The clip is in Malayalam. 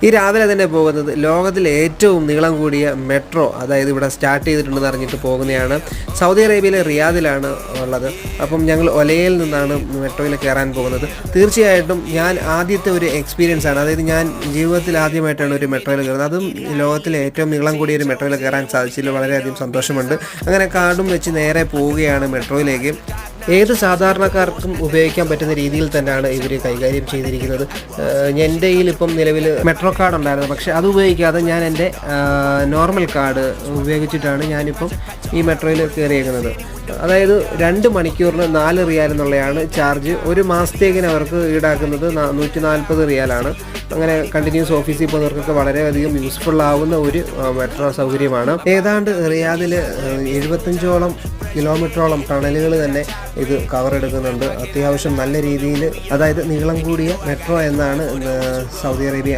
ഈ രാവിലെ തന്നെ പോകുന്നത് ലോകത്തിലെ ഏറ്റവും നീളം കൂടിയ മെട്രോ, അതായത് ഇവിടെ സ്റ്റാർട്ട് ചെയ്തിട്ടുണ്ടെന്ന് അറിഞ്ഞിട്ട് പോകുന്നതാണ്. സൗദി അറേബ്യയിലെ റിയാദിലാണ് ഉള്ളത്. അപ്പം ഞങ്ങൾ ഒലയിൽ നിന്നാണ് മെട്രോയിൽ കയറാൻ പോകുന്നത്. തീർച്ചയായിട്ടും ഞാൻ ആദ്യത്തെ ഒരു എക്സ്പീരിയൻസ് ആണ്, അതായത് ഞാൻ ജീവിതത്തിൽ ആദ്യമായിട്ടാണ് ഒരു മെട്രോയിൽ കയറുന്നത്. അതും ലോകത്തിലെ ഏറ്റവും നീളം കൂടിയ ഒരു മെട്രോയിൽ കയറാൻ സാധിച്ചതിൽ വളരെയധികം സന്തോഷമുണ്ട്. അങ്ങനെ കാർഡും വെച്ച് നേരെ പോവുകയാണ് മെട്രോയിലേക്ക്. ഏത് സാധാരണക്കാർക്കും ഉപയോഗിക്കാൻ പറ്റുന്ന രീതിയിൽ തന്നെയാണ് ഇവർ കൈകാര്യം ചെയ്തിരിക്കുന്നത്. എൻ്റെ കയ്യിലിപ്പം നിലവിൽ മെട്രോ കാർഡ് ഉണ്ടായിരുന്നു, പക്ഷേ അത് ഉപയോഗിക്കാതെ ഞാൻ എൻ്റെ നോർമൽ കാർഡ് ഉപയോഗിച്ചിട്ടാണ് ഞാനിപ്പം ഈ മെട്രോയിൽ കയറിയേക്കുന്നത്. അതായത് 2 മണിക്കൂറിന് 4 റിയാൽ എന്നുള്ളതാണ് ചാർജ്. ഒരു മാസത്തേക്കിന് അവർക്ക് ഈടാക്കുന്നത് 140 റിയാലാണ്. അങ്ങനെ കണ്ടിന്യൂസ് ഓഫീസിൽ പോകുന്നവർക്കൊക്കെ വളരെയധികം യൂസ്ഫുൾ ആവുന്ന ഒരു മെട്രോ സൗകര്യമാണ്. ഏതാണ്ട് റിയാദിൽ 75ഓളം കിലോമീറ്ററോളം ടണലുകൾ തന്നെ ഇത് കവർ എടുക്കുന്നുണ്ട്. അത്യാവശ്യം നല്ല രീതിയിൽ, അതായത് നീളം കൂടിയ മെട്രോ എന്നാണ് സൗദി അറേബ്യ